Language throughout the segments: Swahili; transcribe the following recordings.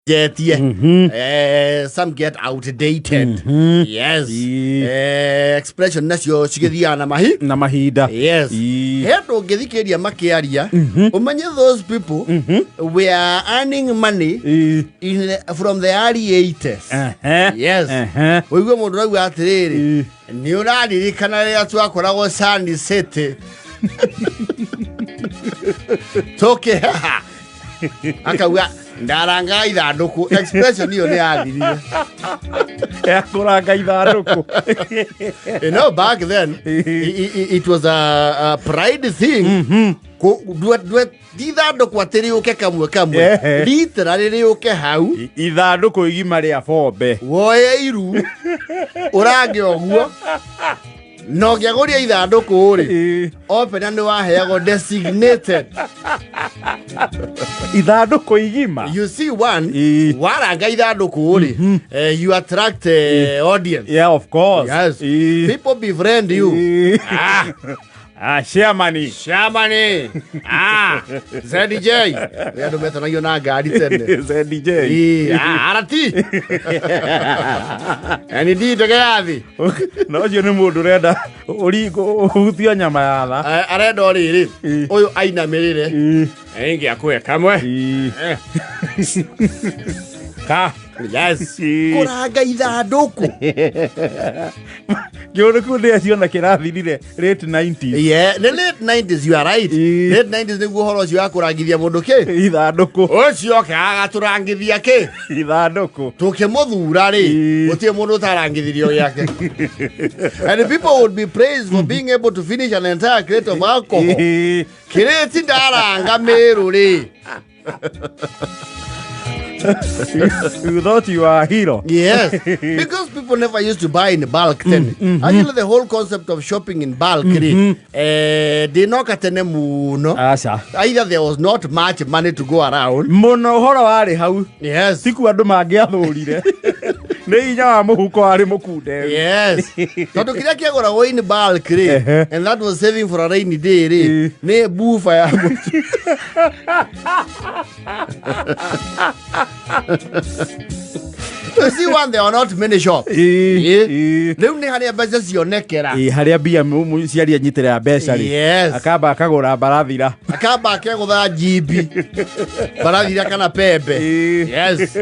some get outdated. Yes. Expression nasio shigithiana na mahinda. Yes. Hedo ngithikeria makiaria umanye those people were earning money from the early 80s. Yes. Oigwe mundu rau atiriri ni uraririkana ria twakoragwo Sunny City. Toke akauga ndaranga ithanduku expression hiyo ni yathirire kuranga ithanduku. You know, back then it was a pride thing. Ithanduku atiriuke kamwe literally riuke hau ithanduku igima ria bombe woye iru urange oguo no giagoria ithanduku ri opena ni waheago designated ithanduku igima. You see one waranga ithanduku ri you attract audience. Yeah, of course. Yes. People befriend you. Shamani. ZDJ. Ya ndo metona yo na gari tene. ZDJ. Arati. Ani di to kirathi. No je ni mundu renda urigo uthia nyama ya tha. Arenda oriri. Uyu aina mirire. Engi akwe kamwe. Ka. Yes. Kuranga ithanduku. Gioro kunde aciona kirathi rire late 90s. Yeah, the late 90s, you are right. Late 90s ni guhoro cio akurangithia mundu ki ithanduku. Ucio ke agaturangithia ki ithanduku. Tukimuthura ri utie mundu tarangithirio yake. And the people would be praised for being able to finish an entire crate of alcohol. Kireti ndaranga miru ri. You thought you were a hero. Yes, because people never used to buy in bulk then. Actually, the whole concept of shopping in bulk, they knock at Tene muno. Either there was not much money to go around. Mono horo wari hau. Yes. Siku andu mangiathurire. Ni inya wa muhuko ari mukunde. Yes. Tondu kiria kiagora wo in bulk and that was saving for a rainy day ne bufa ya mutu. You see one, there are not many shops. Leu ni haria mbeca cionekera. Haria bia ciaria nyitira mbeca ri. Yes. Akamba akagura barathira. Akamba akegutha jibi. Barathira kana pembe. Yes.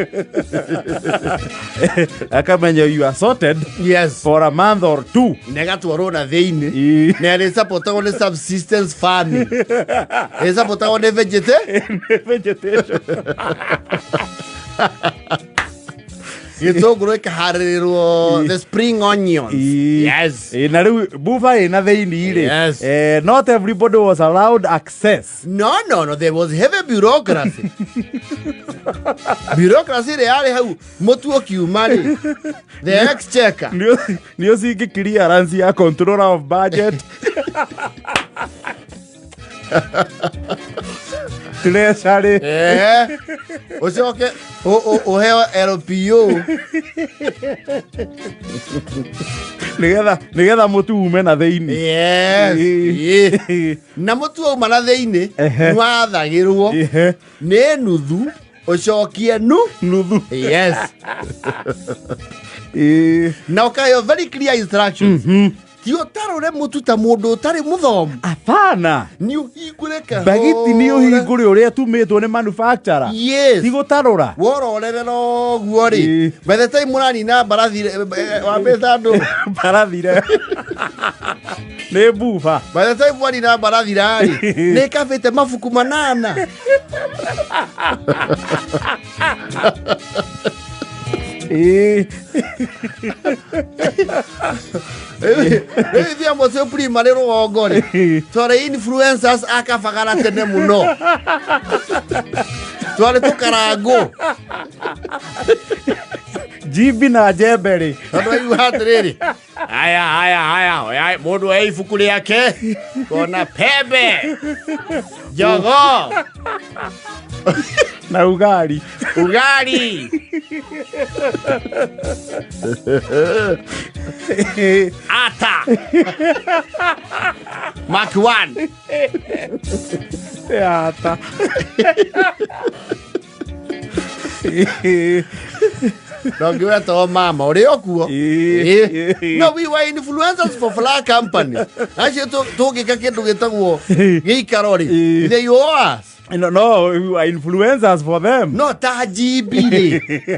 Akamenya you are sorted. Yes. For a month or two. Negatwaro na theini. Ne arisa potago ne subsistence farming. Arisa potago ne vegetation. Gitunguru ikaharirwo the spring onions. Yes. Na riu bufa ina theini ri. Yes. Not everybody was allowed access. No, there was heavy bureaucracy. Bureaucracy re ari hau mutu okiuma ri. The exchequer. Nio singi clearance ya controller of budget. Treasury. Ucoke uheo LPO. Nigetha mutu ume na theini. Yes. Na mutu uma na theini nwathagirwo ne nuthu ucokie nuthu. Yes. Now okay, very clear instructions. Tio tarore mutu ta mundu utari muthomu. Apana. Ni uhingureka. Bagiti ni uhingure uria tumitwo ni manufacturer. Yes. Tigo tarora. Wororere no guori. By the time murani na barathire wa bethandu. Barathire. Ne bufa. By the time murani na barathire ari. Ne kafete mafuku manana. Thia mocio prima ri rugongo ri tore influencers akafagara tene muno twari tukarango jibi na jeberi tondu yu hatiriri aya mundu e ifuku riake kona pembe jogo na ugali ata Mark 1 ata No, give it to mama. Or no, we were influencers for flower companies. I should talk a kid to get a war. Gay Karori. They yours. No, we were influencers for them. No, GB.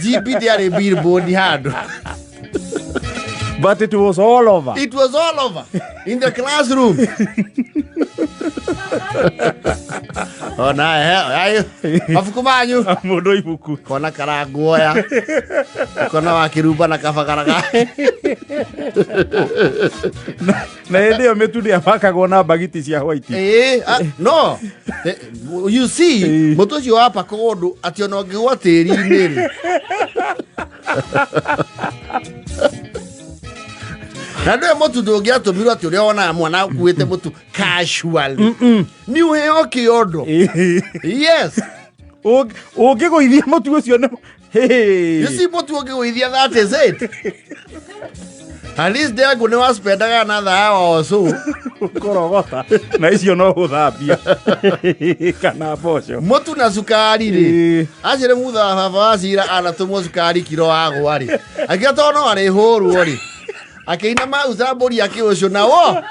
GB, they are a billboard hard. But it was all over. It was all over. In the classroom. Oh, na mabuku manyu mundu ibuku kona karagoya kona wakiruba na kabagaraga na ndio mitu ndia pakagwo na bagiti cia white no you see mutu cio hapa kodu ati ona ngigwa tiri-ini ri na ndio mutu ndungiatumirwo ati uria wona mwana kuite mutu casually ni uheo kiondo yes ungiguithia mutu ucio no you see mutu ungiguithia that is it at least there go never spend another hour or so korogota na icio no guthambia kana boco mutu na sukari ri acire mutha baba acira anatumwo sukari kilo agwa ri agitono ari hurwo ri akeina mauza mburi yake ucio nawo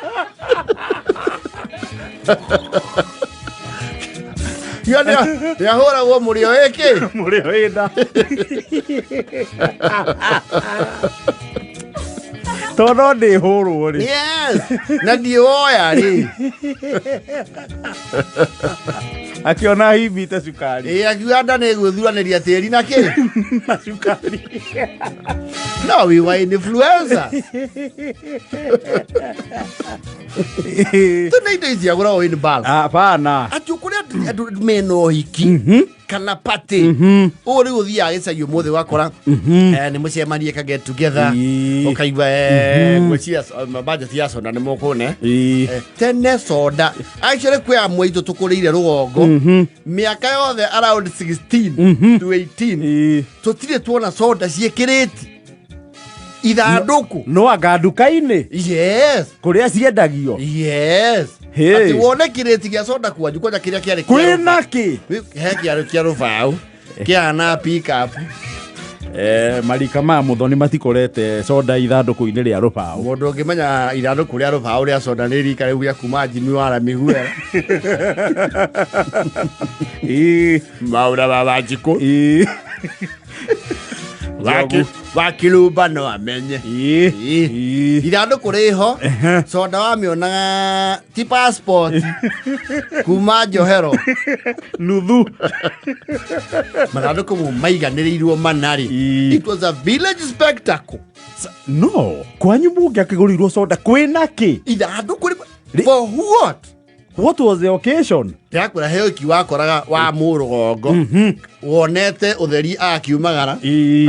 ya hora wo murio eke murio ida todo de horo ri yes na dioya ri akiona hivi ta sukari akianda ne guthuraniria tiri na ki na sukari no we were influencers tunaido izia gura o in bal hapana atukuria andu meno hiki kana pati uri uthia gicagio muthe wakora ni mucemanie ka get together ukaigwa ngwiciria budget ya soda ni mukune tene soda actually kwe amwe tukurire rugongo miaka yothe around 16 to 18 tutire tuona soda ciekiriti ithanduku no aganduka-ini yes kuria ciendagio yes ati wone kireti gia soda kwanyu koja kiria kiari kwina ki he kiari kia rubau kiana pick up marika ma muthoni matikorete soda ithanduku-ini ria rubau mundu ungimenya ithanduku ria rubau ria soda ni rika riu ria kuma Jimmy wala migwe maura baba jiko wakiruba no amenye ithanduku riho soda wamionaga ti passport kuma Johero nuthu mathanduku maiganirirwo manari it was a village spectacle no kwanyu mungi akigurirwo soda kwina ki ithanduku for what was the occasion yakura heo kiwakoraga wa murugongo wonete utheri akiumagara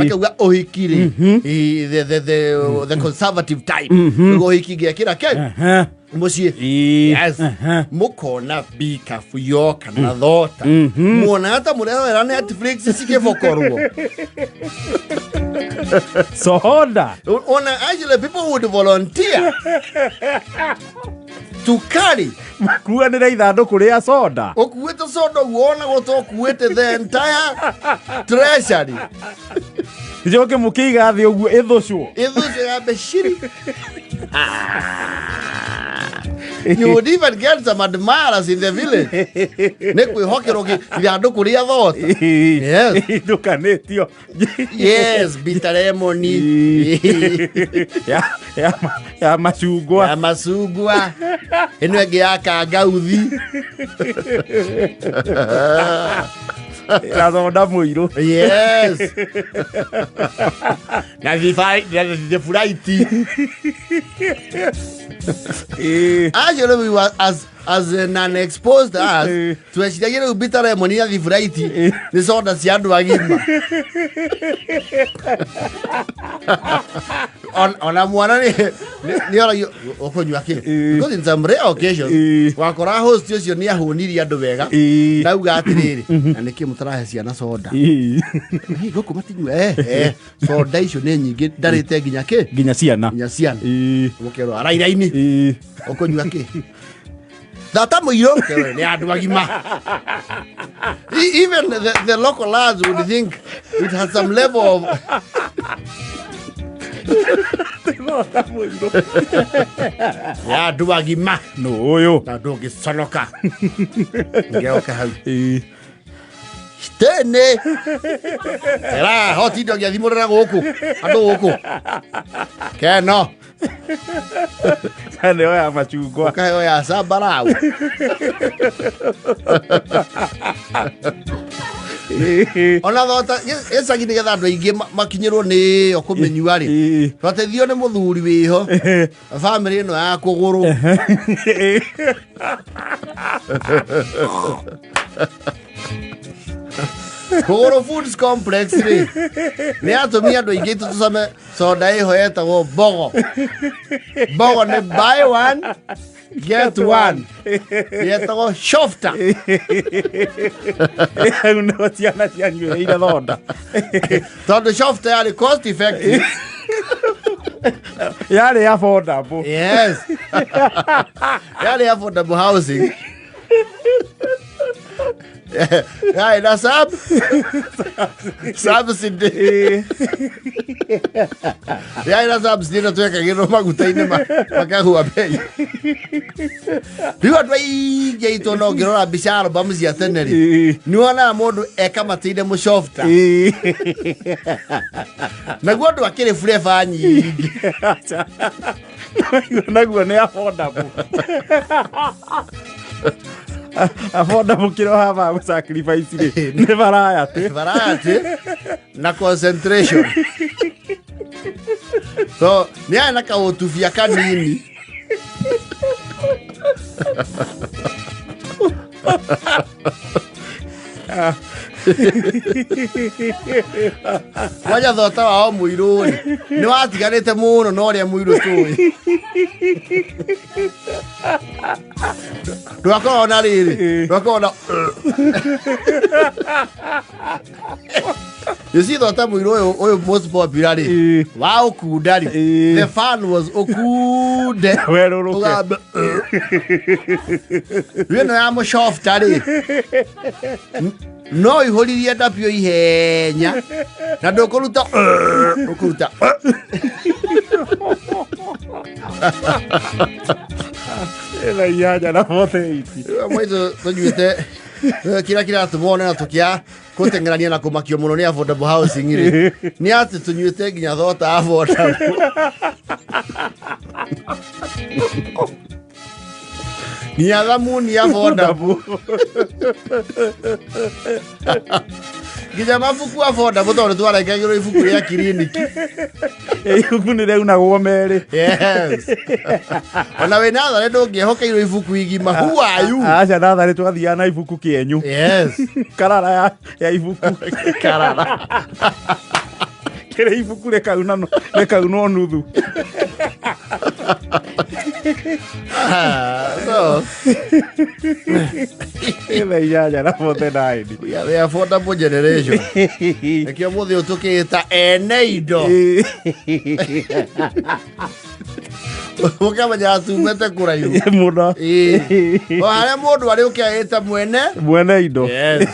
akauga ohikiri the conservative type ohiki gekira ke mucie yes mukona bikafu yoka na thota muona hata murehera Netflix sikefokorwo soda ona actually people would volunteer to carry makuanira ithanduku ria soda ukuite soda uona gutokuite the entire treasury joke mukiga thi uguo ithucwo ya beshiri you would even get some admirers in the village ne kwihokero ithanduku ria thota yes dukanetio yes bitter lemon ya masugwa eno ege ya kangauthi la soda muiru yes na the flight actually we were as an exposed as tuashiriagire ubita lemon ya the flight ni soda cia andu agima ona mwana ni ora okonywa ki because in some rare occasions wakora host ucio ni ahunirie andu wega ndauga atiriri na niki mutarahe ciana soda goku matinywe soda icio ni nyingi ndarite nginya ciana mukero arairaini okonywa ki Thata muiro ni andu agima. Even the local lads would think it has some level of ya andu agima. No uyu Na ndungiconoka. Ngeoka hau. Tene. Era hoti ndo ngiathimurira guku. Andu guku. Keno. Tene oya machungwa. Kae oya sambarau. Ona thota yesagi nigetha andu aingi makinyirwo ni yo kumenyua ri. Twateithio ni muthuri wiho. Family ino ya kuguru. Kuguru Foods Complex ri. Ni atumia andu aingi tutusame soda iho yetagwo bogo. Bogo ni buy one get one. Yetagwo shofta. No ciana cianyu ira thonda. Tondu shofta yari cost effective. Yari affordable. Yes. Yari affordable housing. Yeah, na subsidy. Yeah, na subsidy na tuweka gino maguta-ini makahua bei. Riu andu aingi aitu no ngirora mbica album cia tene ri ni wona mundu ekamatire mucofta naguo andu akiri flavor nyingi naguo ni affordable. Affordable kiro hava sacrifice ri ni variety na concentration. So ni ana ka utufia kanini. Waja thota wao muiru ni watiganite muno no ria muiru tui. Ndwakona riri ndwakona you see thota muiru oyo most popular ri wa ukundari the fan was okude weruruke wino ya mushofta ri no ihoririe ndapio ihenya na ndukuruta ukuruta ela yaja na moteiti mwizo tunyuite kira tumone na tukia kutengerania na kumakio muno ni affordable housing ri ni ati tunyuite nginya thota affordable. Ni adhamu ni affordable. Gija mabuku affordable tondu twarekagirwo ibuku ria kiriniki. Ibuku ni reu na gomeri. Yes. Ona we nathare ndungiehokeirwo ibuku igima. Who are you? Acha nathare twathia na ibuku kienyu. Yes. Karara ya ibuku. Karara. Kere ibuku rekau no nuthu. So ela yaja na mote naidi. We are the affordable generation. Ekio muthi utukita ene indo. Ukamenya tumete kuraihu. Muno. O haria mundu ari ukiaita mwene indo. Yes.